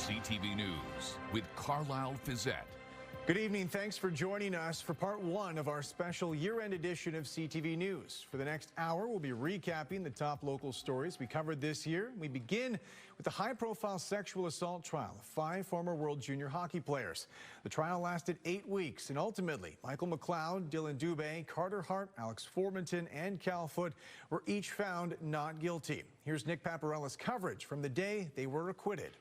CTV News with Carlyle Fiset. Good evening. Thanks for joining us for part one of our special year-end edition of CTV News. For the next hour, we'll be recapping the top local stories we covered this year. We begin with the high-profile sexual assault trial of 5 former World Junior hockey players. The trial lasted 8 weeks, and ultimately, Michael McLeod, Dylan Dubé, Carter Hart, Alex Formanton, and Cal Foote were each found not guilty. Here's Nick Paparella's coverage from the day they were acquitted.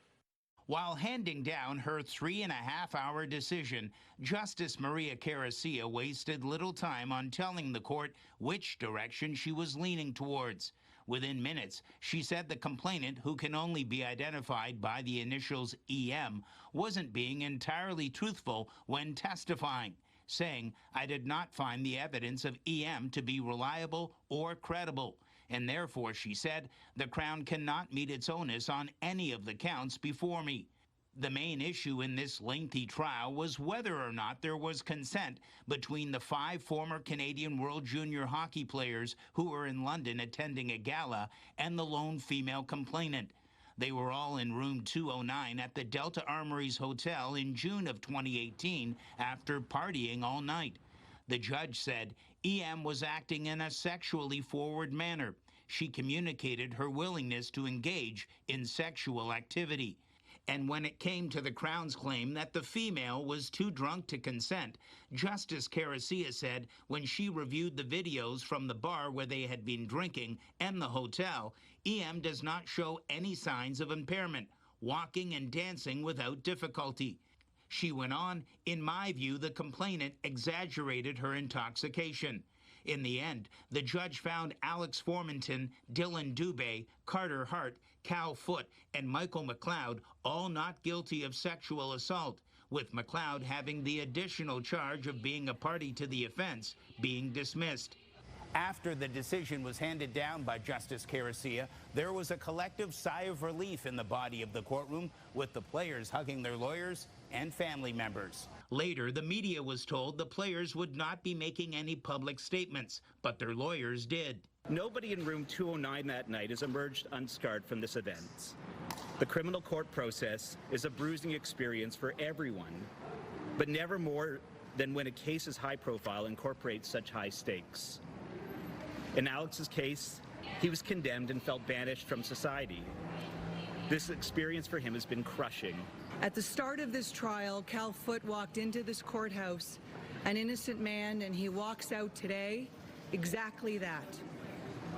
While handing down her 3.5-hour decision, Justice Maria Caracia wasted little time on telling the court which direction she was leaning towards. Within minutes, she said the complainant, who can only be identified by the initials EM, wasn't being entirely truthful when testifying, saying, "I did not find the evidence of EM to be reliable or credible. And therefore," she said, "the Crown cannot meet its onus on any of the counts before me." The main issue in this lengthy trial was whether or not there was consent between the 5 former Canadian World Junior hockey players who were in London attending a gala and the lone female complainant. They were all in room 209 at the Delta Armories Hotel in June of 2018 after partying all night. The judge said EM was acting in a sexually forward manner. She communicated her willingness to engage in sexual activity. And when it came to the Crown's claim that the female was too drunk to consent, Justice Caracia said when she reviewed the videos from the bar where they had been drinking and the hotel, EM does not show any signs of impairment, walking and dancing without difficulty. She went on, "In my view, the complainant exaggerated her intoxication." In the end, the judge found Alex Formanton, Dylan Dubé, Carter Hart, Cal Foote, and Michael McLeod all not guilty of sexual assault, with McLeod having the additional charge of being a party to the offense being dismissed. After the decision was handed down by Justice Caracia, there was a collective sigh of relief in the body of the courtroom, with the players hugging their lawyers and family members. Later, the media was told the players would not be making any public statements, but their lawyers did. Nobody in room 209 that night has emerged unscarred from this event. The criminal court process is a bruising experience for everyone, but never more than when a case as high profile incorporates such high stakes. In Alex's case, he was condemned and felt banished from society. This experience for him has been crushing. At the start of this trial, Cal Foote walked into this courthouse, an innocent man, and he walks out today exactly that.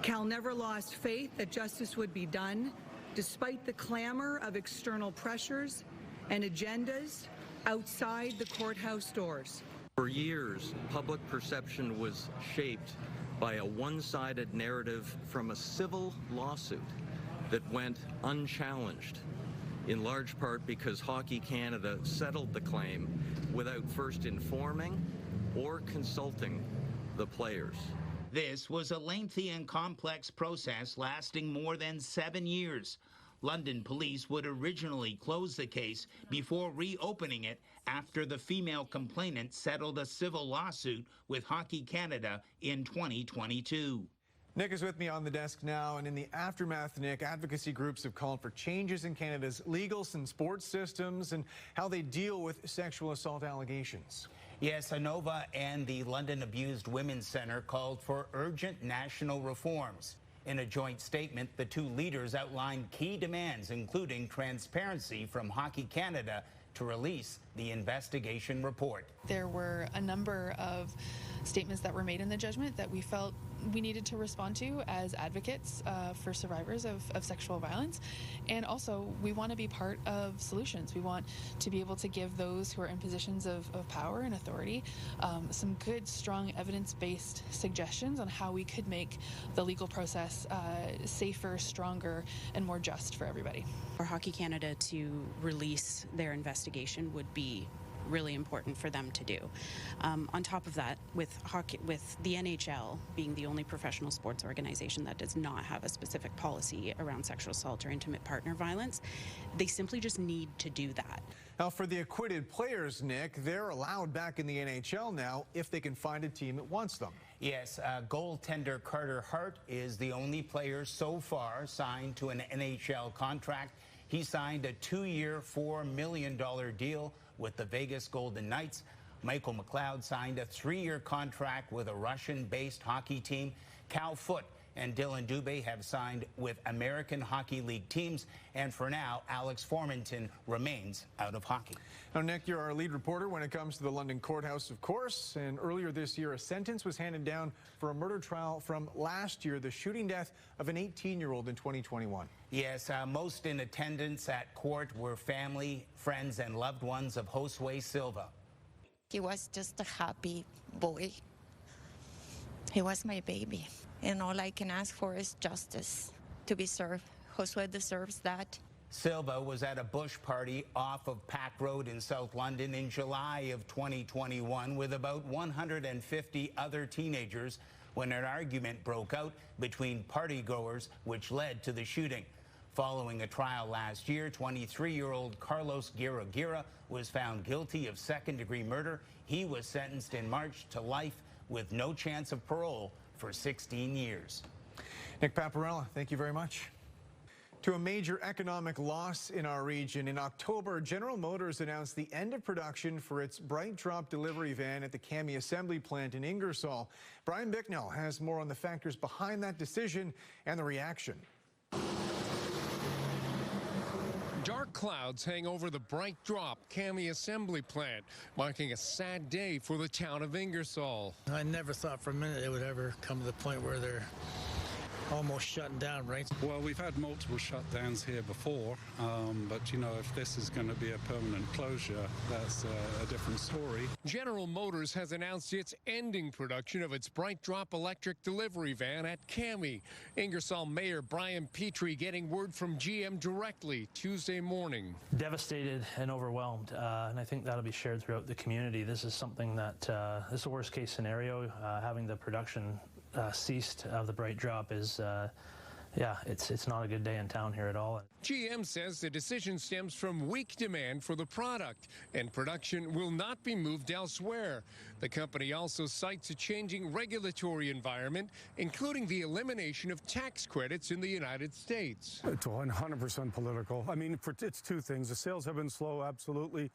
Cal never lost faith that justice would be done, despite the clamor of external pressures and agendas outside the courthouse doors. For years, public perception was shaped by a one-sided narrative from a civil lawsuit that went unchallenged, in large part because Hockey Canada settled the claim without first informing or consulting the players. This was a lengthy and complex process lasting more than 7 years. London police would originally close the case before reopening it after the female complainant settled a civil lawsuit with Hockey Canada in 2022. Nick is with me on the desk now, and in the aftermath, Nick, advocacy groups have called for changes in Canada's legal and sports systems and how they deal with sexual assault allegations. Yes, ANOVA and the London Abused Women's Centre called for urgent national reforms. In a joint statement, the two leaders outlined key demands, including transparency from Hockey Canada to release the investigation report. There were a number of statements that were made in the judgment that we felt we needed to respond to as advocates for survivors of sexual violence. And also, we want to be part of solutions. We want to be able to give those who are in positions of power and authority some good, strong, evidence-based suggestions on how we could make the legal process safer, stronger, and more just for everybody. For Hockey Canada to release their investigation would be really important for them to do. On top of that, with the NHL being the only professional sports organization that does not have a specific policy around sexual assault or intimate partner violence, they simply just need to do that. Now, for the acquitted players, Nick, they're allowed back in the NHL now if they can find a team that wants them. Yes, goaltender Carter Hart is the only player so far signed to an NHL contract. He signed a 2-year, $4 million deal with the Vegas Golden Knights. Michael McLeod signed a 3-year contract with a Russian-based hockey team. Cal Foote and Dylan Dubé have signed with American Hockey League teams. And for now, Alex Formanton remains out of hockey. Now, Nick, you're our lead reporter when it comes to the London courthouse, of course. And earlier this year, a sentence was handed down for a murder trial from last year, the shooting death of an 18-year-old in 2021. Yes, most in attendance at court were family, friends, and loved ones of Josue Silva. He was just a happy boy. He was my baby. And all I can ask for is justice to be served. Josue deserves that. Silva was at a bush party off of Pack Road in South London in July of 2021 with about 150 other teenagers when an argument broke out between partygoers, which led to the shooting. Following a trial last year, 23-year-old Carlos Gira was found guilty of second-degree murder. He was sentenced in March to life with no chance of parole for 16 years. Nick Paparella, thank you very much. To a major economic loss in our region, in October, General Motors announced the end of production for its Bright Drop delivery van at the Cami assembly plant in Ingersoll. Brian Bicknell has more on the factors behind that decision and the reaction. Dark clouds hang over the Bright Drop Cami assembly plant, marking a sad day for the town of Ingersoll. I never thought for a minute it would ever come to the point where they're almost shutting down, right? Well, we've had multiple shutdowns here before, but, you know, if this is going to be a permanent closure, that's a different story. General Motors has announced it's ending production of its Bright Drop electric delivery van at Cami. Ingersoll Mayor Brian Petrie getting word from GM directly Tuesday morning. Devastated and overwhelmed, and I think that'll be shared throughout the community. This is something that, this is a worst case scenario. Having the production ceased of the Bright Drop is, yeah, it's not a good day in town here at all. GM says the decision stems from weak demand for the product, and production will not be moved elsewhere. The company also cites a changing regulatory environment, including the elimination of tax credits in the United States. It's 100% political. I mean, it's two things. The sales have been slow, absolutely,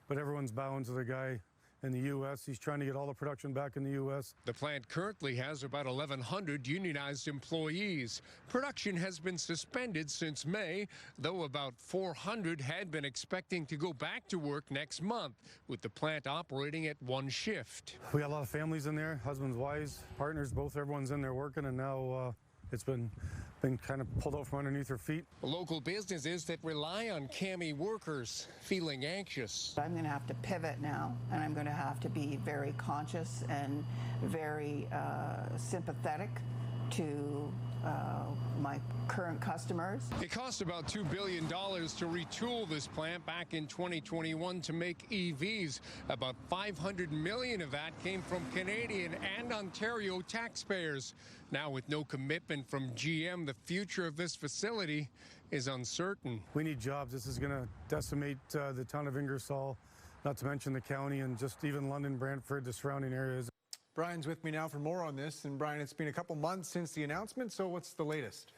but everyone's bowing to the guy in the U.S. He's trying to get all the production back in the U.S. The plant currently has about 1,100 unionized employees. Production has been suspended since May, though about 400 had been expecting to go back to work next month, with the plant operating at one shift. We got a lot of families in there, husbands, wives, partners, both everyone's in there working, and now it's been kind of pulled out from underneath their feet. Local businesses that rely on Cami workers feeling anxious. I'm going to have to pivot now, and I'm going to have to be very conscious and very sympathetic to my current customers. It cost about $2 billion to retool this plant back in 2021 to make EVs. About $500 million of that came from Canadian and Ontario taxpayers. Now, with no commitment from GM, the future of this facility is uncertain. We need jobs. This is going to decimate the town of Ingersoll, not to mention the county and just even London, Brantford, the surrounding areas. Brian's with me now for more on this. And Brian, it's been a couple months since the announcement, so what's the latest?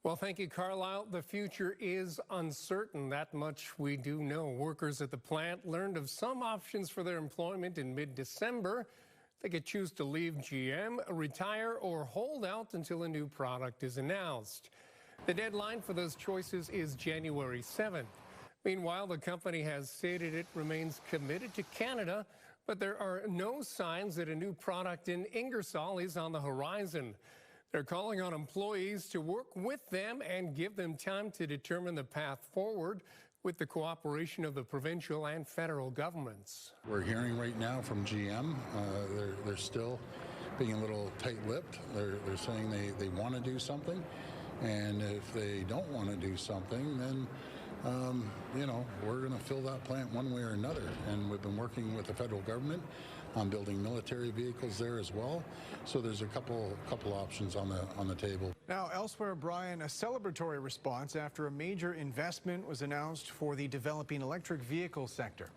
Well, thank you, Carlyle. The future is uncertain. That much we do know. Workers at the plant learned of some options for their employment in mid-December. They could choose to leave GM, retire, or hold out until a new product is announced. The deadline for those choices is January 7th. Meanwhile, the company has stated it remains committed to Canada, but there are no signs that a new product in Ingersoll is on the horizon. They're calling on employees to work with them and give them time to determine the path forward with the cooperation of the provincial and federal governments. We're hearing right now from GM, they're still being a little tight-lipped. They're saying they want to do something, and if they don't want to do something, then you know, we're going to fill that plant one way or another. And we've been working with the federal government on building military vehicles there as well. So there's a couple options on the table. Now, elsewhere, Brian, a celebratory response after a major investment was announced for the developing electric vehicle sector.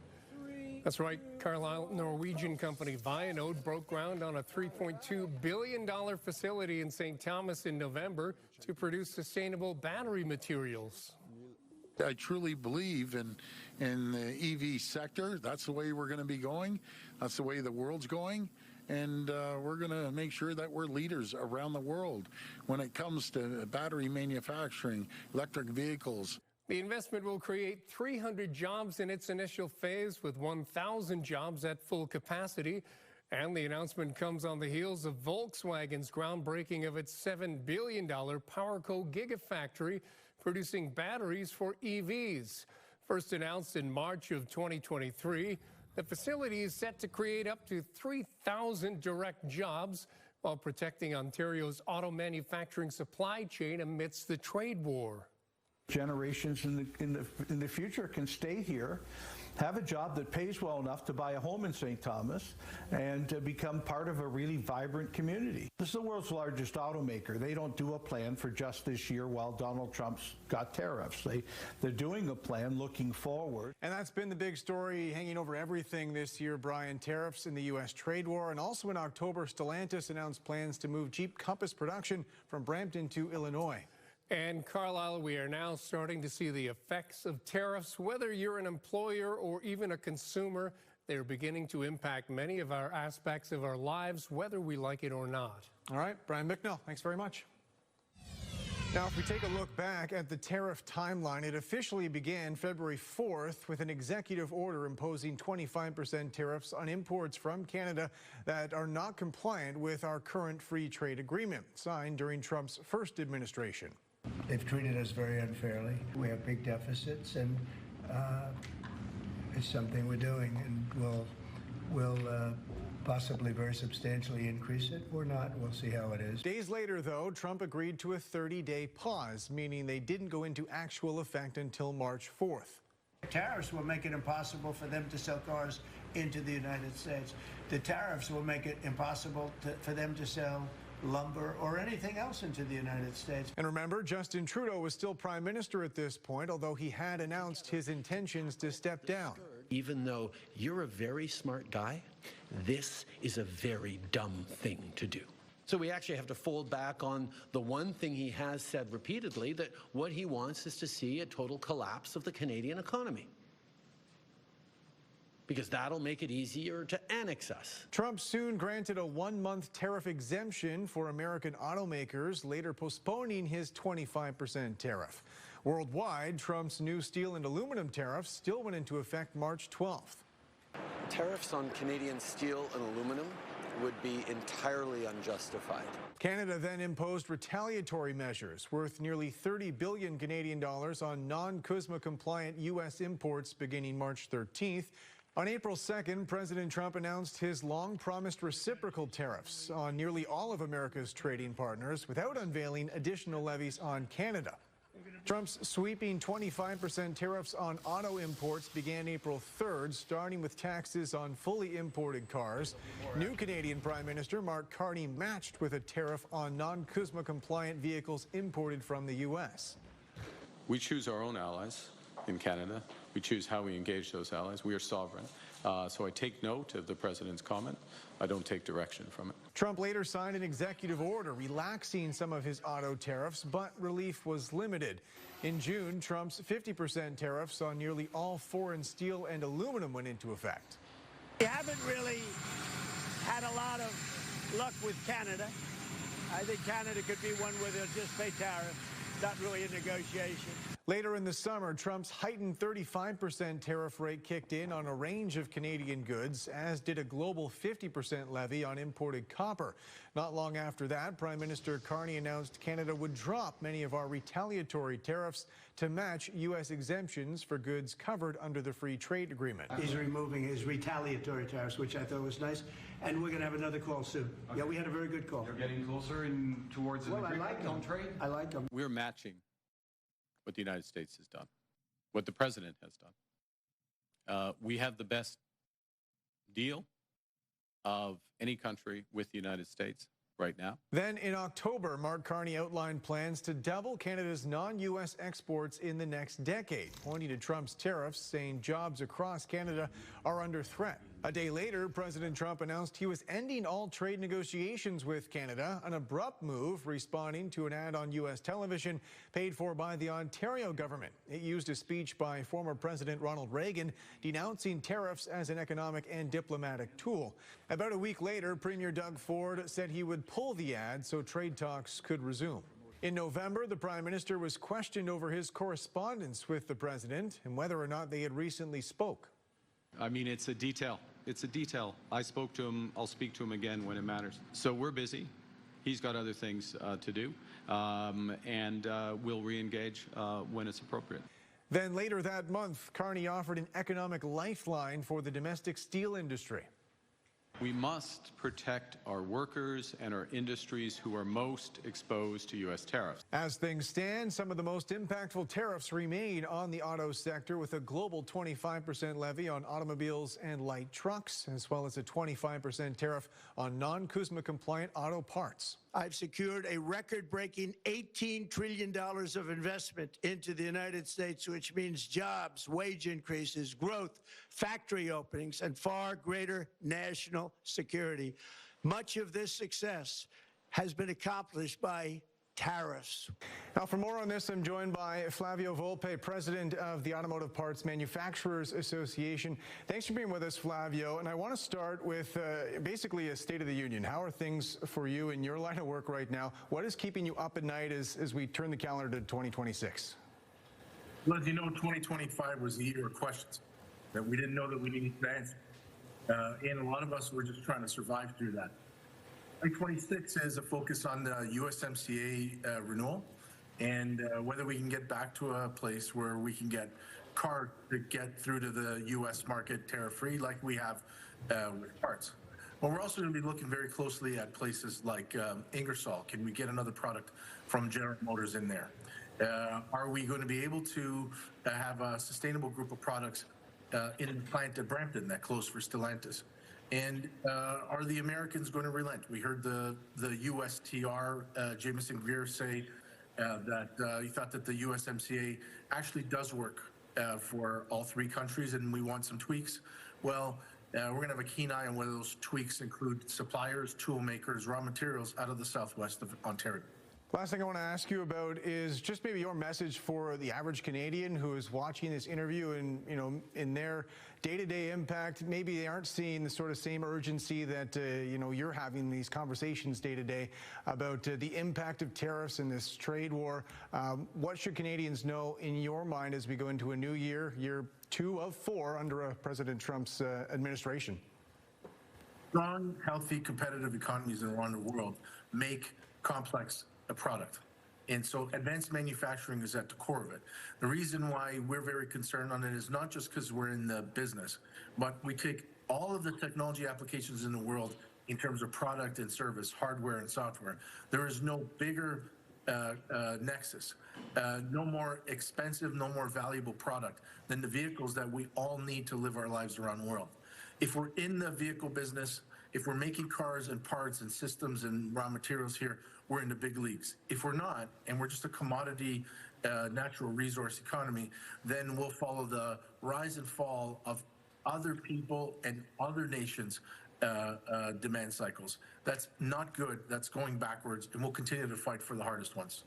That's right, Carlyle. Norwegian company Vianode broke ground on a $3.2 billion facility in St. Thomas in November to produce sustainable battery materials. I truly believe in the EV sector. That's the way we're going to be going. That's the way the world's going. And we're going to make sure that we're leaders around the world when it comes to battery manufacturing, electric vehicles. The investment will create 300 jobs in its initial phase, with 1,000 jobs at full capacity. And the announcement comes on the heels of Volkswagen's groundbreaking of its $7 billion PowerCo Gigafactory, producing batteries for EVs. First announced in March of 2023, the facility is set to create up to 3,000 direct jobs while protecting Ontario's auto manufacturing supply chain amidst the trade war. Generations in the future can stay here, have a job that pays well enough to buy a home in St. Thomas, and to become part of a really vibrant community. This is the world's largest automaker. They don't do a plan for just this year while Donald Trump's got tariffs. They're doing a plan looking forward. And that's been the big story hanging over everything this year, Brian. Tariffs in the U.S. trade war. And also in October, Stellantis announced plans to move Jeep Compass production from Brampton to Illinois. And Carlyle, we are now starting to see the effects of tariffs. Whether you're an employer or even a consumer, they're beginning to impact many of our aspects of our lives, whether we like it or not. All right, Brian Bicknell, thanks very much. Now, if we take a look back at the tariff timeline, it officially began February 4th with an executive order imposing 25% tariffs on imports from Canada that are not compliant with our current free trade agreement, signed during Trump's first administration. They've treated us very unfairly. We have big deficits, and it's something we're doing, and we'll possibly very substantially increase it or not. We'll see how it is. Days later, though, Trump agreed to a 30-day pause, meaning they didn't go into actual effect until March 4th. Tariffs will make it impossible for them to sell cars into the United States. The tariffs will make it impossible for them to sell lumber or anything else into the United States. And remember, Justin Trudeau was still prime minister at this point, although he had announced his intentions to step down. Even though you're a very smart guy, this is a very dumb thing to do. So we actually have to fold back on the one thing he has said repeatedly, that what he wants is to see a total collapse of the Canadian economy, because that'll make it easier to annex us. Trump soon granted a 1-month tariff exemption for American automakers, later postponing his 25% tariff. Worldwide, Trump's new steel and aluminum tariffs still went into effect March 12th. Tariffs on Canadian steel and aluminum would be entirely unjustified. Canada then imposed retaliatory measures worth nearly 30 billion Canadian dollars on non-CUSMA compliant U.S. imports beginning March 13th. On April 2nd, President Trump announced his long-promised reciprocal tariffs on nearly all of America's trading partners without unveiling additional levies on Canada. Trump's sweeping 25% tariffs on auto imports began April 3rd, starting with taxes on fully imported cars. New Canadian Prime Minister Mark Carney matched with a tariff on non-CUSMA compliant vehicles imported from the U.S. We choose our own allies in Canada. We choose how we engage those allies. We are sovereign. So I take note of the president's comment. I don't take direction from it. Trump later signed an executive order relaxing some of his auto tariffs, but relief was limited. In June, Trump's 50% tariffs on nearly all foreign steel and aluminum went into effect. We haven't really had a lot of luck with Canada. I think Canada could be one where they'll just pay tariffs, not really a negotiation. Later in the summer, Trump's heightened 35% tariff rate kicked in on a range of Canadian goods, as did a global 50% levy on imported copper. Not long after that, Prime Minister Carney announced Canada would drop many of our retaliatory tariffs to match U.S. exemptions for goods covered under the free trade agreement. He's removing his retaliatory tariffs, which I thought was nice, and we're going to have another call soon. Okay. Yeah, we had a very good call. You're getting closer towards an agreement on trade? I like them. We're matching what the United States has done, what the president has done. We have the best deal of any country with the United States right now. Then in October, Mark Carney outlined plans to double Canada's non-U.S. exports in the next decade, pointing to Trump's tariffs, saying jobs across Canada are under threat. A day later, President Trump announced he was ending all trade negotiations with Canada, an abrupt move responding to an ad on U.S. television paid for by the Ontario government. It used a speech by former President Ronald Reagan denouncing tariffs as an economic and diplomatic tool. About a week later, Premier Doug Ford said he would pull the ad so trade talks could resume. In November, the Prime Minister was questioned over his correspondence with the President and whether or not they had recently spoke. I mean, it's a detail. It's a detail. I spoke to him. I'll speak to him again when it matters. So we're busy. He's got other things to do, and we'll re-engage when it's appropriate. Then later that month, Carney offered an economic lifeline for the domestic steel industry. We must protect our workers and our industries who are most exposed to U.S. tariffs. As things stand, some of the most impactful tariffs remain on the auto sector, with a global 25% levy on automobiles and light trucks, as well as a 25% tariff on non-CUSMA compliant auto parts. I've secured a record-breaking $18 trillion of investment into the United States, which means jobs, wage increases, growth, factory openings, and far greater national security. Much of this success has been accomplished by tariffs. Now, for more on this, I'm joined by Flavio Volpe, president of the Automotive Parts Manufacturers Association. Thanks for being with us, Flavio. And I want to start with basically a State of the Union. How are things for you in your line of work right now? What is keeping you up at night as we turn the calendar to 2026? Well, as you know, 2025 was the year of questions that we didn't know that we needed to answer. And a lot of us were just trying to survive through that. 2026 is a focus on the USMCA renewal and whether we can get back to a place where we can get cars to get through to the U.S. market tariff-free like we have with parts. Well, we're also going to be looking very closely at places like Ingersoll. Can we get another product from General Motors in there? Are we going to be able to have a sustainable group of products in the plant at Brampton that closed for Stellantis? And are the Americans going to relent? We heard the USTR, Jameson Greer, say that he thought that the USMCA actually does work for all three countries, and we want some tweaks. Well, we're going to have a keen eye on whether those tweaks include suppliers, tool makers, raw materials out of the southwest of Ontario. Last thing I want to ask you about is just maybe your message for the average Canadian who is watching this interview and, you know, in their day-to-day impact, maybe they aren't seeing the sort of same urgency that, you know, you're having these conversations day-to-day about the impact of tariffs and this trade war. What should Canadians know in your mind as we go into a new year, year 2 of 4 under President Trump's administration? Strong, healthy, competitive economies around the world make complex a product. And so advanced manufacturing is at the core of it. The reason why we're very concerned on it is not just because we're in the business, but we take all of the technology applications in the world in terms of product and service, hardware and software. There is no bigger nexus, no more expensive, no more valuable product than the vehicles that we all need to live our lives around the world. If we're in the vehicle business, if we're making cars and parts and systems and raw materials here, we're in the big leagues. If we're not, and we're just a commodity natural resource economy, then we'll follow the rise and fall of other people and other nations' demand cycles. That's not good. That's going backwards, and we'll continue to fight for the hardest ones.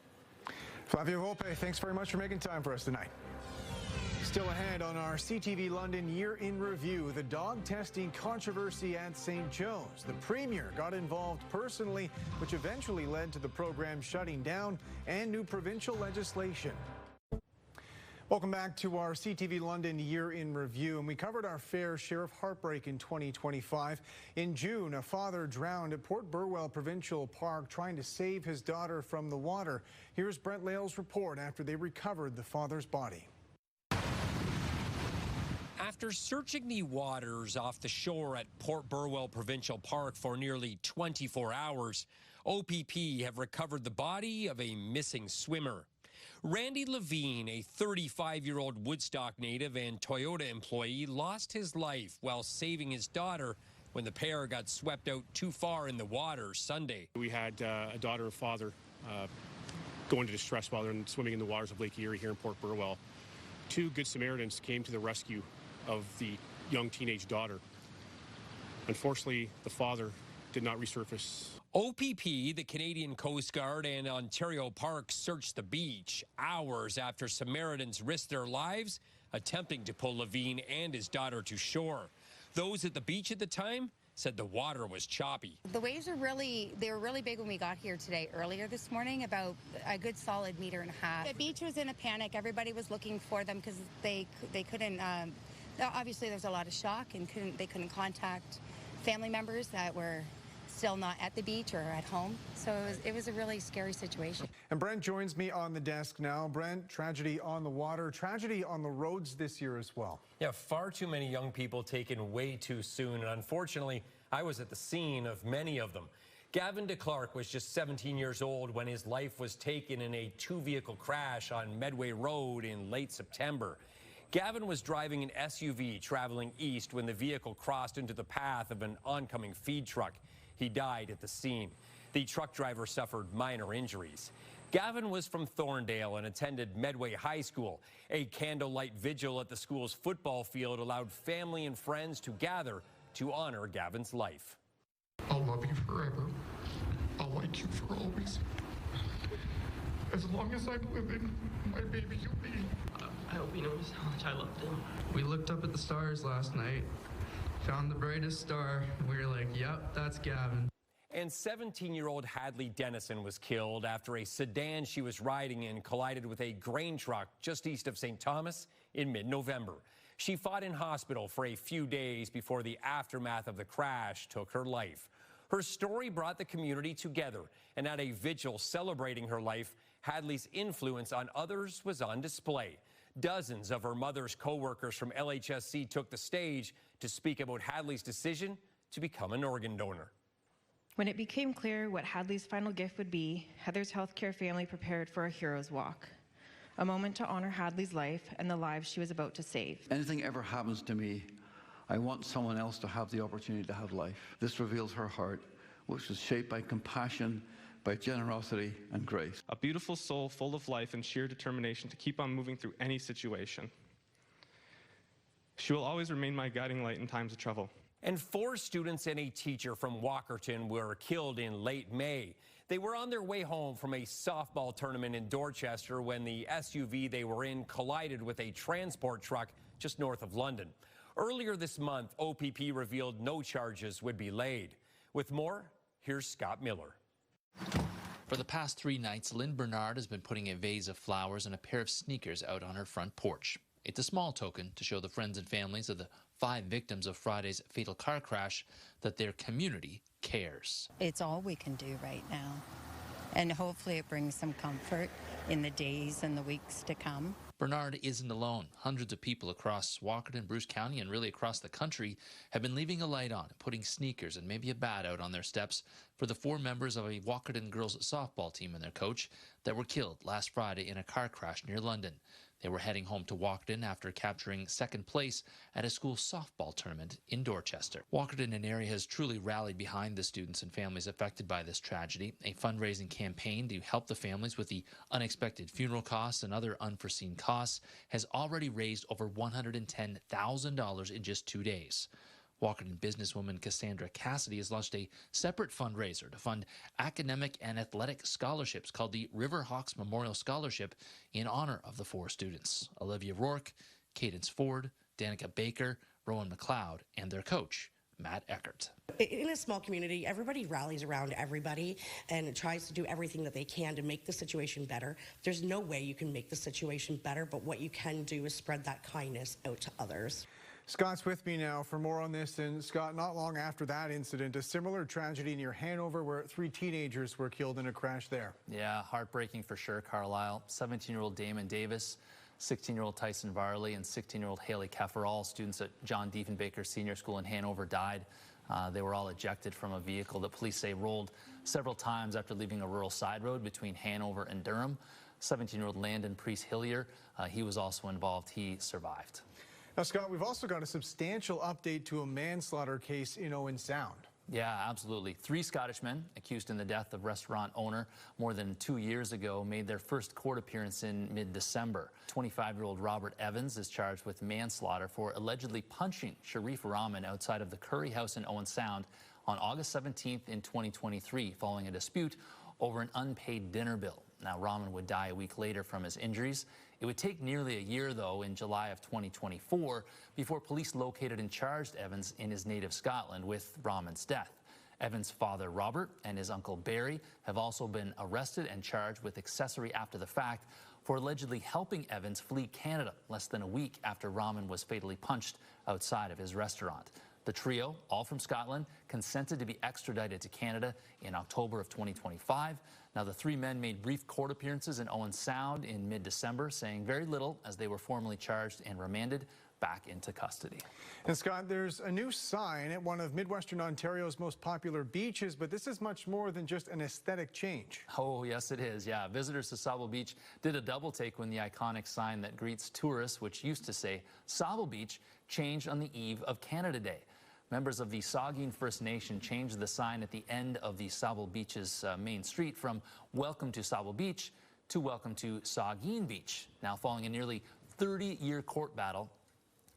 Flavio Volpe, thanks very much for making time for us tonight. Still ahead on our CTV London Year in Review, the dog testing controversy at St. Joe's. The Premier got involved personally, which eventually led to the program shutting down, and new provincial legislation. Welcome back to our CTV London Year in Review, and we covered our fair share of heartbreak in 2025. In June, a father drowned at Port Burwell Provincial Park trying to save his daughter from the water. Here's Brent Lale's report after they recovered the father's body. After searching the waters off the shore at Port Burwell Provincial Park for nearly 24 hours, OPP have recovered the body of a missing swimmer. Randy Levine, a 35-year-old Woodstock native and Toyota employee, lost his life while saving his daughter when the pair got swept out too far in the water Sunday. We had a daughter and father go into distress while they're swimming in the waters of Lake Erie here in Port Burwell. Two Good Samaritans came to the rescue of the young teenage daughter. Unfortunately, the father did not resurface. OPP, the Canadian Coast Guard, and Ontario Parks searched the beach hours after Samaritans risked their lives attempting to pull Levine and his daughter to shore. Those at the beach at the time said the water was choppy. The waves were really big when we got here today, earlier this morning, about a good solid 1.5 meters. The beach was in a panic. Everybody was looking for them because they couldn't, obviously there's a lot of shock and they couldn't contact family members that were still not at the beach or at home. So it was a really scary situation. And Brent joins me on the desk now. Brent, tragedy on the water, tragedy on the roads this year as well. Yeah, far too many young people taken way too soon. And unfortunately, I was at the scene of many of them. Gavin DeClark was just 17 years old when his life was taken in a two-vehicle crash on Medway Road in late September. Gavin was driving an SUV traveling east when the vehicle crossed into the path of an oncoming feed truck. He died at the scene. The truck driver suffered minor injuries. Gavin was from Thorndale and attended Medway High School. A candlelight vigil at the school's football field allowed family and friends to gather to honor Gavin's life. I'll love you forever. I'll like you for always. As long as I'm living, my baby you'll be. I hope he knows how much I loved him. We looked up at the stars last night, found the brightest star, and we were like, yep, that's Gavin. And 17-year-old Hadley Dennison was killed after a sedan she was riding in collided with a grain truck just east of St. Thomas in mid-November. She fought in hospital for a few days before the aftermath of the crash took her life. Her story brought the community together, and at a vigil celebrating her life, Hadley's influence on others was on display. Dozens of her mother's co-workers from LHSC took the stage to speak about Hadley's decision to become an organ donor. When it became clear what Hadley's final gift would be, Heather's healthcare family prepared for a hero's walk, a moment to honor Hadley's life and the lives she was about to save. Anything ever happens to me, I want someone else to have the opportunity to have life. This reveals her heart, which was shaped by compassion, by generosity and grace. A beautiful soul full of life and sheer determination to keep on moving through any situation. She will always remain my guiding light in times of trouble. And 4 students and a teacher from Walkerton were killed in late May. They were on their way home from a softball tournament in Dorchester when the SUV they were in collided with a transport truck just north of London. Earlier this month, OPP revealed no charges would be laid. With more, here's Scott Miller. For the past 3 nights, Lynn Bernard has been putting a vase of flowers and a pair of sneakers out on her front porch. It's a small token to show the friends and families of the 5 victims of Friday's fatal car crash that their community cares. It's all we can do right now, and hopefully it brings some comfort in the days and the weeks to come. Bernard isn't alone. Hundreds of people across Walkerton, Bruce County, and really across the country have been leaving a light on, putting sneakers and maybe a bat out on their steps for the 4 members of a Walkerton girls softball team and their coach that were killed last Friday in a car crash near London. They were heading home to Walkerton after capturing 2nd place at a school softball tournament in Dorchester. Walkerton and area has truly rallied behind the students and families affected by this tragedy. A fundraising campaign to help the families with the unexpected funeral costs and other unforeseen costs has already raised over $110,000 in just 2 days. Walkerton businesswoman Cassandra Cassidy has launched a separate fundraiser to fund academic and athletic scholarships called the Riverhawks Memorial Scholarship in honor of the 4 students, Olivia Rourke, Cadence Ford, Danica Baker, Rowan McLeod, and their coach, Matt Eckert. In a small community, everybody rallies around everybody and tries to do everything that they can to make the situation better. There's no way you can make the situation better, but what you can do is spread that kindness out to others. Scott's with me now for more on this. And Scott, not long after that incident, a similar tragedy near Hanover where 3 teenagers were killed in a crash there. Yeah, heartbreaking for sure, Carlyle. 17-year-old Damon Davis, 16-year-old Tyson Varley, and 16-year-old Haley Keffer, all students at John Diefenbaker Senior School in Hanover, died. They were all ejected from a vehicle that police say rolled several times after leaving a rural side road between Hanover and Durham. 17-year-old Landon Priest-Hillier, he was also involved. He survived. Now, Scott, we've also got a substantial update to a manslaughter case in Owen Sound. Yeah, absolutely. 3 Scottish men accused in the death of restaurant owner more than 2 years ago made their first court appearance in mid-December. 25-year-old Robert Evans is charged with manslaughter for allegedly punching Sharif Rahman outside of the Curry House in Owen Sound on August 17th in 2023 following a dispute over an unpaid dinner bill. Now, Rahman would die a week later from his injuries. It would take nearly a year, though, in July of 2024 before police located and charged Evans in his native Scotland with Rahman's death. Evans' father, Robert, and his uncle, Barry, have also been arrested and charged with accessory after the fact for allegedly helping Evans flee Canada less than a week after Rahman was fatally punched outside of his restaurant. The trio, all from Scotland, consented to be extradited to Canada in October of 2025. Now, the 3 men made brief court appearances in Owen Sound in mid-December, saying very little as they were formally charged and remanded back into custody. And Scott, there's a new sign at one of Midwestern Ontario's most popular beaches, but this is much more than just an aesthetic change. Oh, yes, it is. Yeah, visitors to Sauble Beach did a double take when the iconic sign that greets tourists, which used to say Sauble Beach, changed on the eve of Canada Day. Members of the Saugeen First Nation changed the sign at the end of the Sauble Beach's main street from Welcome to Sauble Beach to Welcome to Saugeen Beach. Now, following a nearly 30-year court battle,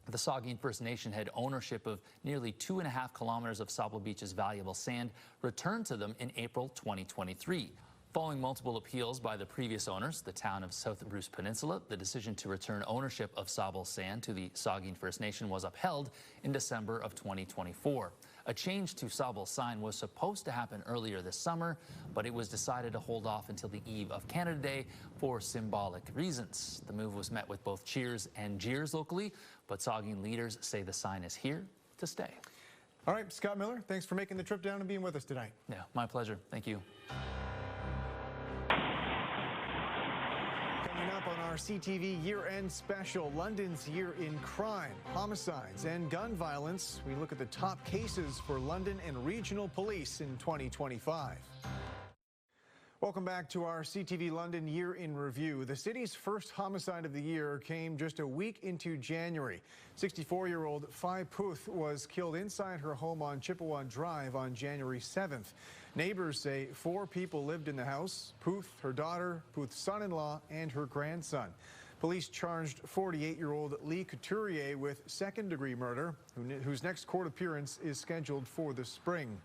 the Saugeen First Nation had ownership of nearly 2.5 kilometers of Sauble Beach's valuable sand returned to them in April 2023. Following multiple appeals by the previous owners, the town of South Bruce Peninsula, the decision to return ownership of Sauble sand to the Saugeen First Nation was upheld in December of 2024. A change to Sauble's sign was supposed to happen earlier this summer, but it was decided to hold off until the eve of Canada Day for symbolic reasons. The move was met with both cheers and jeers locally, but Saugeen leaders say the sign is here to stay. All right, Scott Miller, thanks for making the trip down and being with us tonight. Yeah, my pleasure. Thank you. Coming up on our CTV year-end special, London's year in crime, homicides, and gun violence. We look at the top cases for London and regional police in 2025. Welcome back to our CTV London Year in Review. The city's first homicide of the year came just a week into January. 64-year-old Phi Puth was killed inside her home on Chippewa Drive on January 7th. Neighbors say 4 people lived in the house: Puth, her daughter, Puth's son-in-law, and her grandson. Police charged 48-year-old Lee Couturier with second-degree murder, whose next court appearance is scheduled for the spring.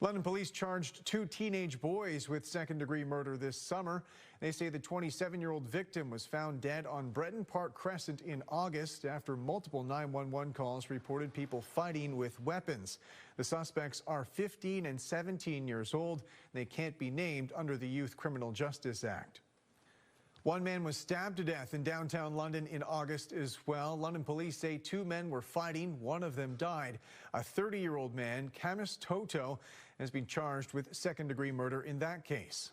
London police charged 2 teenage boys with second-degree murder this summer. They say the 27-year-old victim was found dead on Breton Park Crescent in August after multiple 911 calls reported people fighting with weapons. The suspects are 15 and 17 years old. They can't be named under the Youth Criminal Justice Act. One man was stabbed to death in downtown London in August as well. London police say 2 men were fighting. One of them died. A 30-year-old man, Camus Toto, has been charged with second-degree murder in that case.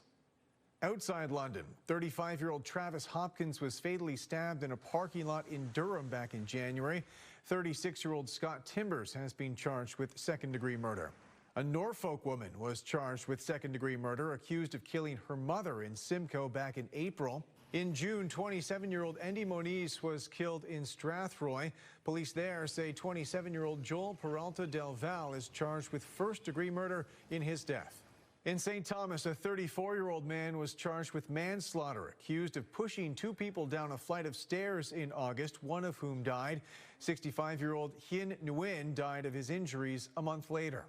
Outside London, 35-year-old Travis Hopkins was fatally stabbed in a parking lot in Durham back in January. 36-year-old Scott Timbers has been charged with second-degree murder. A Norfolk woman was charged with second-degree murder, accused of killing her mother in Simcoe back in April. In June, 27-year-old Andy Moniz was killed in Strathroy. Police there say 27-year-old Joel Peralta Del Val is charged with first-degree murder in his death. In St. Thomas, a 34-year-old man was charged with manslaughter, accused of pushing 2 people down a flight of stairs in August, one of whom died. 65-year-old Hien Nguyen died of his injuries a month later.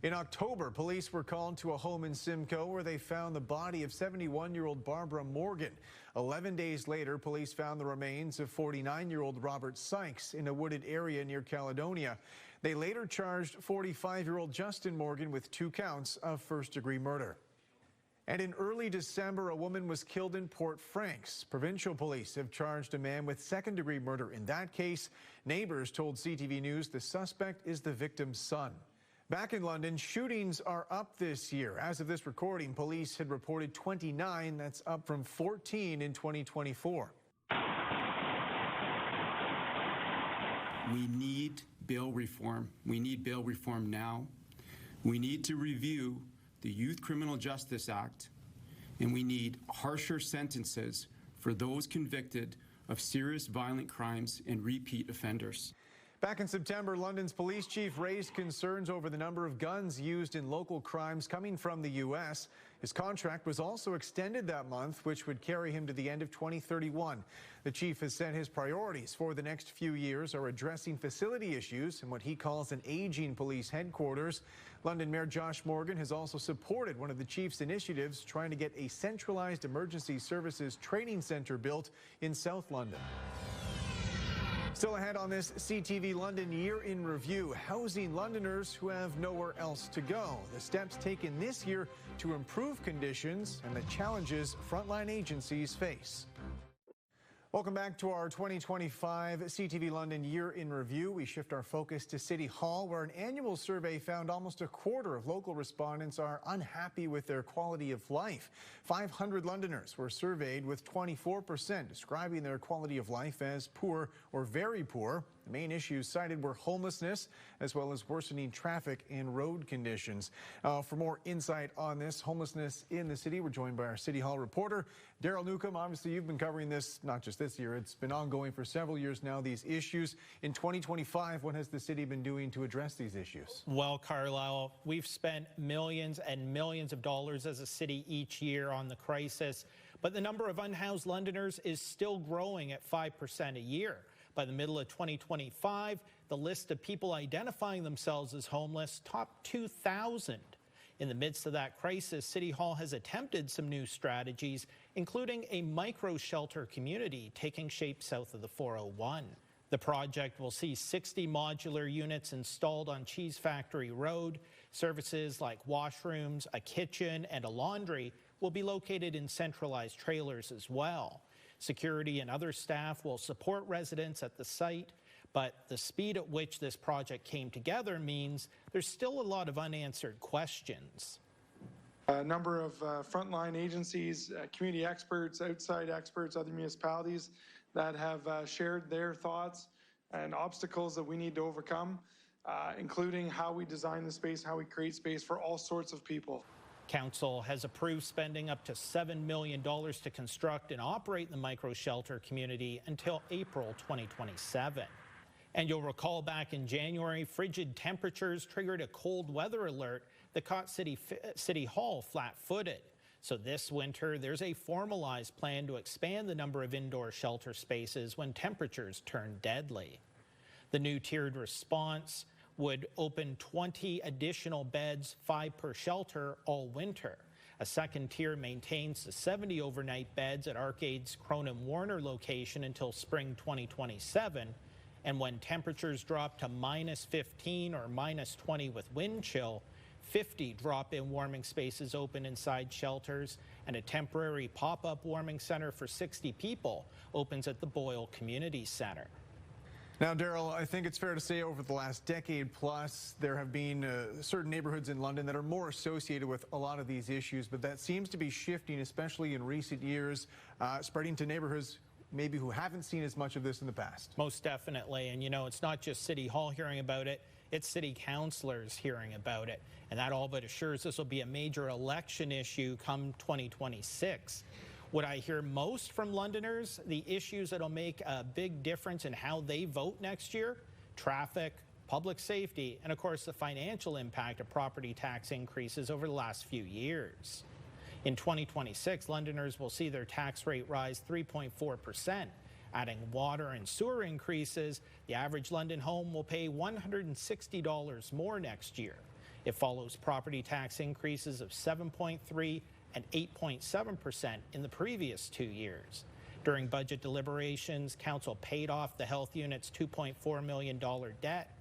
In October, police were called to a home in Simcoe where they found the body of 71-year-old Barbara Morgan. 11 days later, police found the remains of 49-year-old Robert Sykes in a wooded area near Caledonia. They later charged 45-year-old Justin Morgan with 2 counts of first-degree murder. And in early December, a woman was killed in Port Franks. Provincial police have charged a man with second-degree murder in that case. Neighbors told CTV News the suspect is the victim's son. Back in London, shootings are up this year. As of this recording, police had reported 29. That's up from 14 in 2024. We need bail reform. We need bail reform now. We need to review the Youth Criminal Justice Act, and we need harsher sentences for those convicted of serious violent crimes and repeat offenders. Back in September, London's police chief raised concerns over the number of guns used in local crimes coming from the U.S. His contract was also extended that month, which would carry him to the end of 2031. The chief has said his priorities for the next few years are addressing facility issues and what he calls an aging police headquarters. London Mayor Josh Morgan has also supported one of the chief's initiatives trying to get a centralized emergency services training center built in South London. Still ahead on this CTV London Year in Review, housing Londoners who have nowhere else to go, the steps taken this year to improve conditions, and the challenges frontline agencies face. Welcome back to our 2025 CTV London Year in Review. We shift our focus to City Hall, where an annual survey found almost a quarter of local respondents are unhappy with their quality of life. 500 Londoners were surveyed, with 24% describing their quality of life as poor or very poor. The main issues cited were homelessness, as well as worsening traffic and road conditions. For more insight on this homelessness in the city, we're joined by our City Hall reporter, Daryl Newcomb. Obviously, you've been covering this not just this year. It's been ongoing for several years now, these issues. In 2025, what has the city been doing to address these issues? Well, Carlyle, we've spent millions and millions of dollars as a city each year on the crisis, but the number of unhoused Londoners is still growing at 5% a year. By the middle of 2025, the list of people identifying themselves as homeless topped 2,000. In the midst of that crisis, City Hall has attempted some new strategies, including a micro-shelter community taking shape south of the 401. The project will see 60 modular units installed on Cheese Factory Road. Services like washrooms, a kitchen, and a laundry will be located in centralized trailers as well. Security and other staff will support residents at the site, but the speed at which this project came together means there's still a lot of unanswered questions. A number of frontline agencies, community experts, outside experts, other municipalities that have shared their thoughts and obstacles that we need to overcome, including how we design the space, how we create space for all sorts of people. Council has approved spending up to $7 million to construct and operate the micro-shelter community until April 2027. And you'll recall back in January, frigid temperatures triggered a cold weather alert that caught City Hall flat-footed. So this winter, there's a formalized plan to expand the number of indoor shelter spaces when temperatures turn deadly. The new tiered response would open 20 additional beds, 5 per shelter, all winter. A second tier maintains the 70 overnight beds at Arcade's Cronin Warner location until spring 2027. And when temperatures drop to -15 or -20 with wind chill, 50 drop-in warming spaces open inside shelters, and a temporary pop-up warming center for 60 people opens at the Boyle Community Center. Now, Daryl, I think it's fair to say over the last decade plus, there have been certain neighborhoods in London that are more associated with a lot of these issues, but that seems to be shifting, especially in recent years, spreading to neighborhoods maybe who haven't seen as much of this in the past. Most definitely. And, you know, it's not just City Hall hearing about it, it's city councillors hearing about it. And that all but assures this will be a major election issue come 2026. What I hear most from Londoners, the issues that'll make a big difference in how they vote next year: traffic, public safety, and of course the financial impact of property tax increases over the last few years. In 2026, Londoners will see their tax rate rise 3.4%. Adding water and sewer increases, the average London home will pay $160 more next year. It follows property tax increases of 7.3% and 8.7% in the previous 2 years. During budget deliberations, Council paid off the health unit's $2.4 million debt,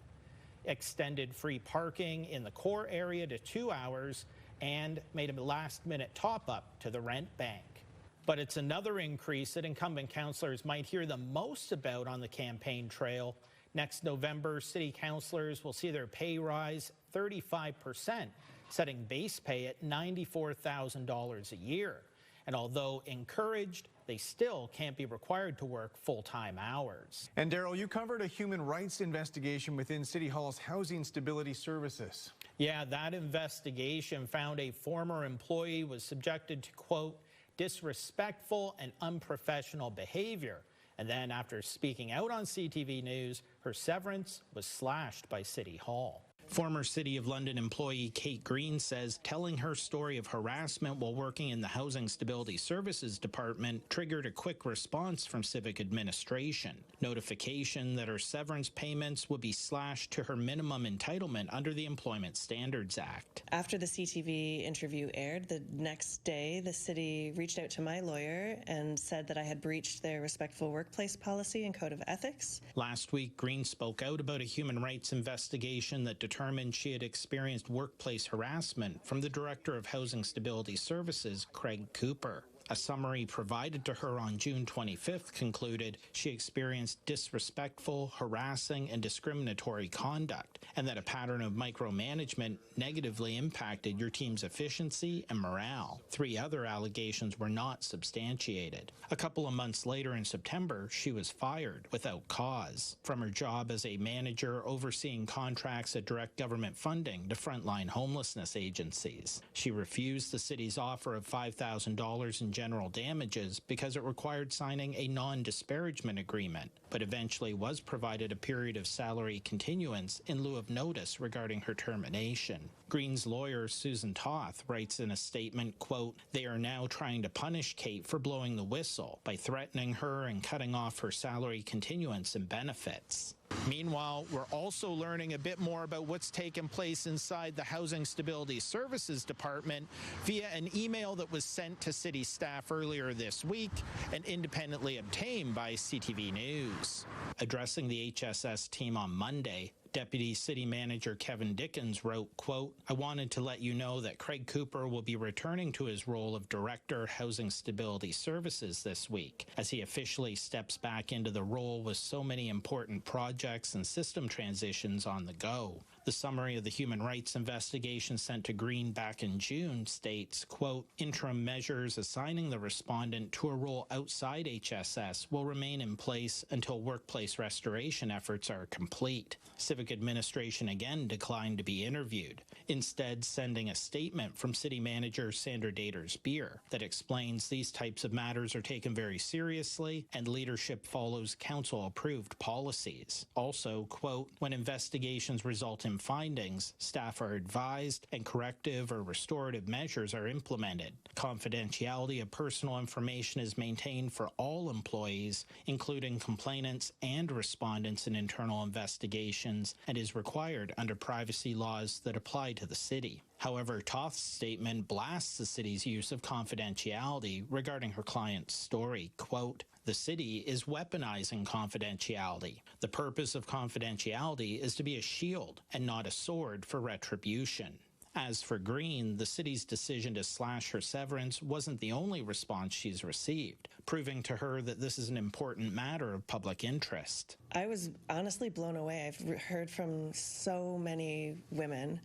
extended free parking in the core area to 2 hours, and made a last-minute top-up to the rent bank. But it's another increase that incumbent councillors might hear the most about on the campaign trail. Next November, city councillors will see their pay rise 35%, setting base pay at $94,000 a year. And although encouraged, they still can't be required to work full-time hours. And Daryl, you covered a human rights investigation within City Hall's Housing Stability Services. Yeah, that investigation found a former employee was subjected to, quote, disrespectful and unprofessional behavior. And then after speaking out on CTV News, her severance was slashed by City Hall. Former City of London employee Kate Green says telling her story of harassment while working in the Housing Stability Services Department triggered a quick response from Civic Administration. Notification that her severance payments would be slashed to her minimum entitlement under the Employment Standards Act. After the CTV interview aired, the next day the city reached out to my lawyer and said that I had breached their respectful workplace policy and code of ethics. Last week, Green spoke out about a human rights investigation that determined she had experienced workplace harassment from the Director of Housing Stability Services, Craig Cooper. A summary provided to her on June 25th concluded she experienced disrespectful, harassing, and discriminatory conduct, and that a pattern of micromanagement negatively impacted your team's efficiency and morale. 3 other allegations were not substantiated. A couple of months later in September, she was fired without cause from her job as a manager overseeing contracts that direct government funding to frontline homelessness agencies. She refused the city's offer of $5,000 in general damages because it required signing a non-disparagement agreement, but eventually was provided a period of salary continuance in lieu of notice regarding her termination. Green's lawyer, Susan Toth, writes in a statement, quote, "They are now trying to punish Kate for blowing the whistle by threatening her and cutting off her salary continuance and benefits." Meanwhile, we're also learning a bit more about what's taken place inside the Housing Stability Services Department via an email that was sent to city staff earlier this week and independently obtained by CTV News. Addressing the HSS team on Monday, Deputy City Manager Kevin Dickens wrote, quote, "I wanted to let you know that Craig Cooper will be returning to his role of Director Housing Stability Services this week, as he officially steps back into the role with so many important projects and system transitions on the go." The summary of the human rights investigation sent to Green back in June states, quote, "Interim measures assigning the respondent to a role outside HSS will remain in place until workplace restoration efforts are complete." Civic Administration again declined to be interviewed, instead sending a statement from City Manager Sandra Daters-Beer that explains these types of matters are taken very seriously and leadership follows council-approved policies. Also, quote, "When investigations result in findings, staff are advised and corrective or restorative measures are implemented. Confidentiality of personal information is maintained for all employees, including complainants and respondents in internal investigations, and is required under privacy laws that apply to the city." However, Toth's statement blasts the city's use of confidentiality regarding her client's story. Quote, "The city is weaponizing confidentiality. The purpose of confidentiality is to be a shield and not a sword for retribution." As for Green, the city's decision to slash her severance wasn't the only response she's received, proving to her that this is an important matter of public interest. I was honestly blown away. I've heard from so many women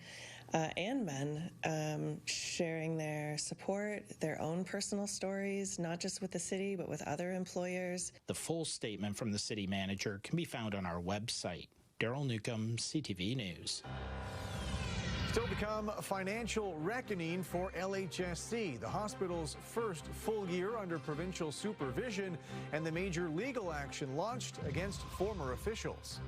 and men sharing their support, their own personal stories, not just with the city, but with other employers. The full statement from the city manager can be found on our website. Daryl Newcomb, CTV News. Still to come, a financial reckoning for LHSC, the hospital's first full year under provincial supervision, and the major legal action launched against former officials.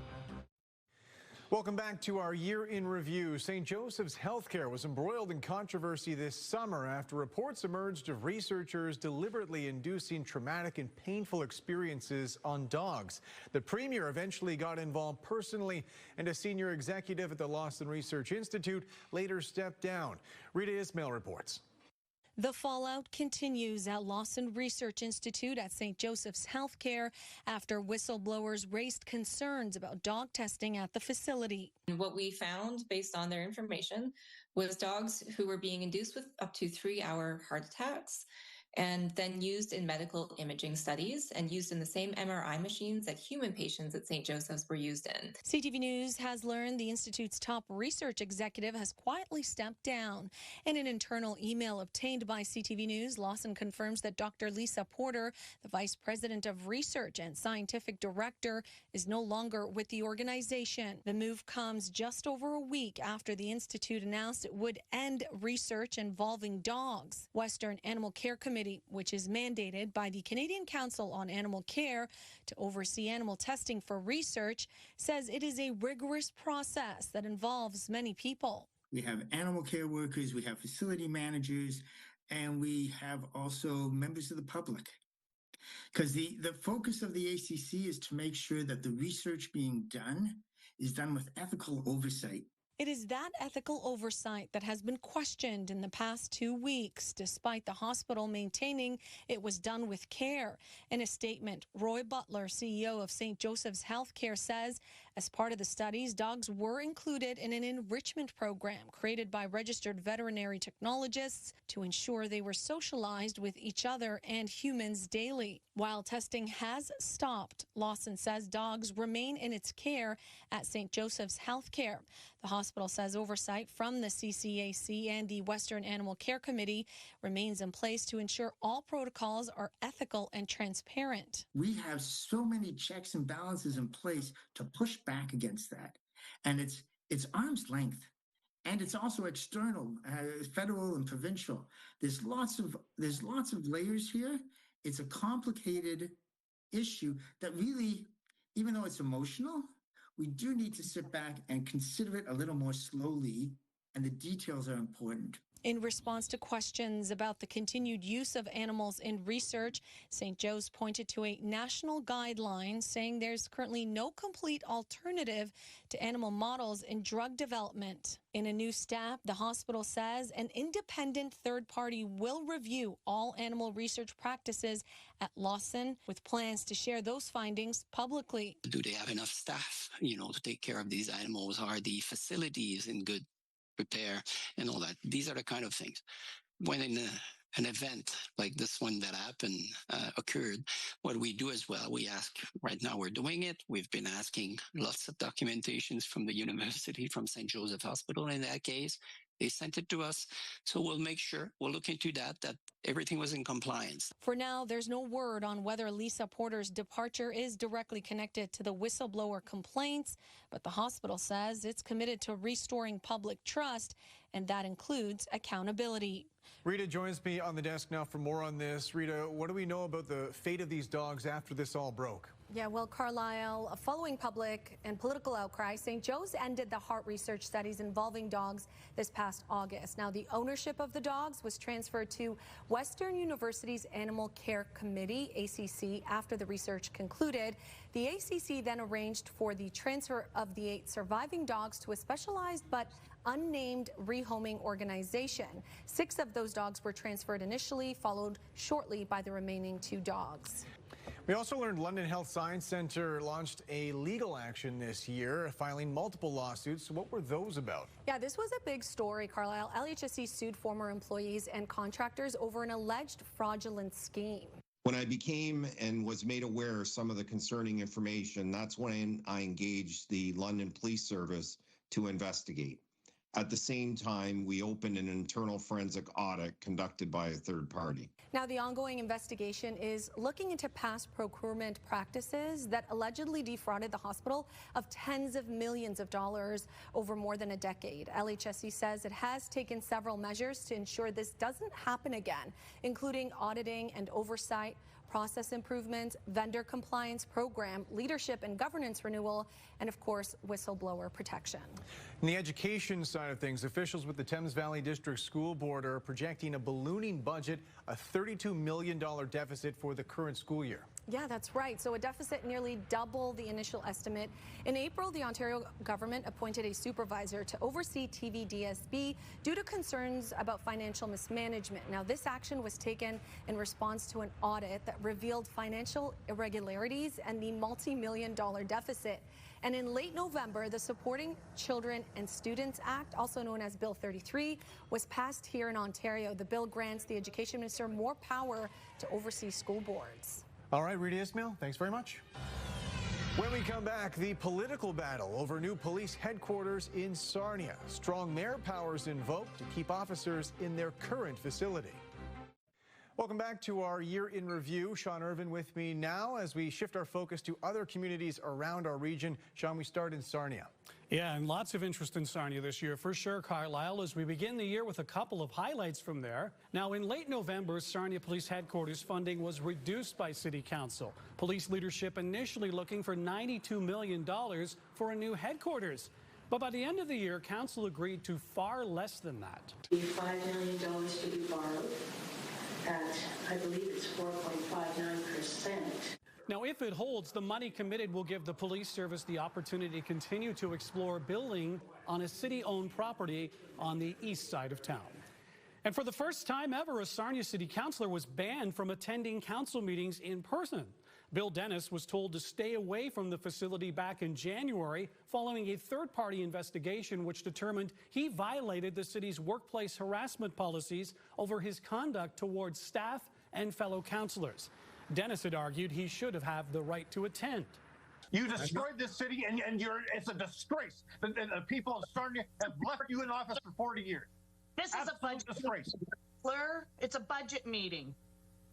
Welcome back to our year in review. St. Joseph's Healthcare was embroiled in controversy this summer after reports emerged of researchers deliberately inducing traumatic and painful experiences on dogs. The premier eventually got involved personally, and a senior executive at the Lawson Research Institute later stepped down. Rita Ismail reports. The fallout continues at Lawson Research Institute at St. Joseph's Healthcare after whistleblowers raised concerns about dog testing at the facility. What we found based on their information was dogs who were being induced with up to 3-hour heart attacks and then used in medical imaging studies and used in the same MRI machines that human patients at St. Joseph's were used in. CTV News has learned the Institute's top research executive has quietly stepped down. In an internal email obtained by CTV News, Lawson confirms that Dr. Lisa Porter, the Vice President of Research and Scientific Director, is no longer with the organization. The move comes just over a week after the Institute announced it would end research involving dogs. Western Animal Care Committee Committee, which is mandated by the Canadian Council on Animal Care to oversee animal testing for research, says it is a rigorous process that involves many people. We have animal care workers, we have facility managers, and we have also members of the public. Because the focus of the ACC is to make sure that the research being done is done with ethical oversight. It is that ethical oversight that has been questioned in the past 2 weeks, despite the hospital maintaining it was done with care. In a statement, Roy Butler, CEO of St. Joseph's Healthcare, says as part of the studies, dogs were included in an enrichment program created by registered veterinary technologists to ensure they were socialized with each other and humans daily. While testing has stopped, Lawson says dogs remain in its care at St. Joseph's Healthcare. The hospital says oversight from the CCAC and the Western Animal Care Committee remains in place to ensure all protocols are ethical and transparent. We have so many checks and balances in place to push back against that. And it's arm's length. And it's also external, federal and provincial. There's lots of layers here. It's a complicated issue that really, even though it's emotional, we do need to sit back and consider it a little more slowly, and the details are important. In response to questions about the continued use of animals in research, St. Joe's pointed to a national guideline saying there's currently no complete alternative to animal models in drug development. In a new step, the hospital says an independent third party will review all animal research practices at Lawson, with plans to share those findings publicly. Do they have enough staff, to take care of these animals? Are the facilities in good repair and all that? These are the kind of things. When an event like this one that happened occurred, what we do as well, we ask, right now we're doing it, we've been asking lots of documentations from the university, from St. Joseph Hospital in that case. They sent it to us, so we'll make sure, we'll look into that everything was in compliance. For now, there's no word on whether Lisa Porter's departure is directly connected to the whistleblower complaints, but the hospital says it's committed to restoring public trust, and that includes accountability. Rita joins me on the desk now for more on this. Rita, what do we know about the fate of these dogs after this all broke? Yeah, well, Carlyle, following public and political outcry, St. Joe's ended the heart research studies involving dogs this past August. Now, the ownership of the dogs was transferred to Western University's Animal Care Committee, ACC, after the research concluded. The ACC then arranged for the transfer of the 8 surviving dogs to a specialized but unnamed rehoming organization. 6 of those dogs were transferred initially, followed shortly by the remaining 2 dogs. We also learned London Health Science Centre launched a legal action this year, filing multiple lawsuits. What were those about? Yeah, this was a big story, Carlyle. LHSC sued former employees and contractors over an alleged fraudulent scheme. When I became and was made aware of some of the concerning information, that's when I engaged the London Police Service to investigate. At the same time, we opened an internal forensic audit conducted by a third party. Now, the ongoing investigation is looking into past procurement practices that allegedly defrauded the hospital of tens of millions of dollars over more than a decade. LHSC says it has taken several measures to ensure this doesn't happen again, including auditing and oversight, process improvements, vendor compliance program, leadership and governance renewal, and of course, whistleblower protection. On the education side of things, officials with the Thames Valley District School Board are projecting a ballooning budget, a $32 million deficit for the current school year. Yeah, that's right. So a deficit nearly double the initial estimate. In April, the Ontario government appointed a supervisor to oversee TVDSB due to concerns about financial mismanagement. Now, this action was taken in response to an audit that revealed financial irregularities and the multi-million-dollar deficit. And in late November, the Supporting Children and Students Act, also known as Bill 33, was passed here in Ontario. The bill grants the Education Minister more power to oversee school boards. All right, Rita Ismail, thanks very much. When we come back, the political battle over new police headquarters in Sarnia. Strong mayor powers invoked to keep officers in their current facility. Welcome back to our year in review. Sean Irvin with me now as we shift our focus to other communities around our region. Sean, we start in Sarnia. Yeah, and lots of interest in Sarnia this year, for sure, Carlyle, as we begin the year with a couple of highlights from there. Now, in late November, Sarnia Police Headquarters funding was reduced by City Council. Police leadership initially looking for $92 million for a new headquarters. But by the end of the year, Council agreed to far less than that. $5 million to be borrowed at, I believe it's 4.59%. Now, if it holds, the money committed will give the police service the opportunity to continue to explore building on a city-owned property on the east side of town. And for the first time ever, a Sarnia city councillor was banned from attending council meetings in person. Bill Dennis was told to stay away from the facility back in January following a third-party investigation which determined he violated the city's workplace harassment policies over his conduct towards staff and fellow councillors. Dennis had argued he should have had the right to attend. You destroyed this city, and it's a disgrace. The people of Sarnia have left you in office for 40 years. This is a budget disgrace. It's a budget meeting.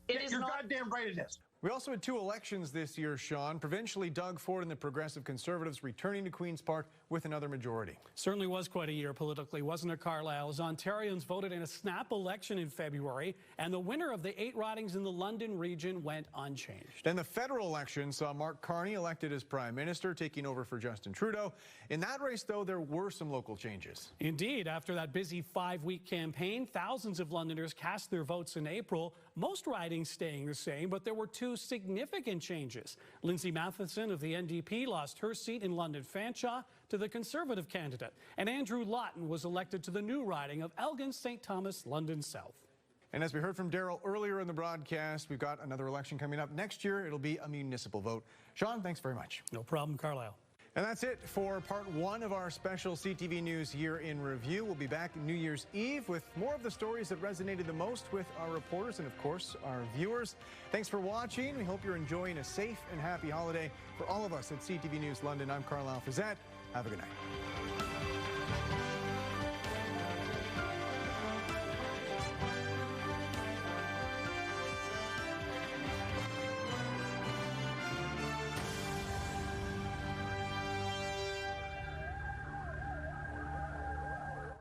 You're goddamn right it is. We also had two elections this year, Sean. Provincially, Doug Ford and the Progressive Conservatives returning to Queen's Park with another majority. Certainly was quite a year politically, wasn't it, Carlyle? As Ontarians voted in a snap election in February, and the winner of the 8 ridings in the London region went unchanged. Then the federal election saw Mark Carney elected as Prime Minister, taking over for Justin Trudeau. In that race, though, there were some local changes. Indeed, after that busy 5-week campaign, thousands of Londoners cast their votes in April, most ridings staying the same, but there were 2 significant changes. Lindsay Matheson of the NDP lost her seat in London Fanshawe to the Conservative candidate, and Andrew Lawton was elected to the new riding of Elgin St. Thomas, London South. And as we heard from Daryl earlier in the broadcast, we've got another election coming up next year. It'll be a municipal vote. Sean, thanks very much. No problem, Carlyle. And that's it for part 1 of our special CTV News Year in Review. We'll be back New Year's Eve with more of the stories that resonated the most with our reporters and, of course, our viewers. Thanks for watching. We hope you're enjoying a safe and happy holiday. For all of us at CTV News London, I'm Carlyle Fiset. Have a good night.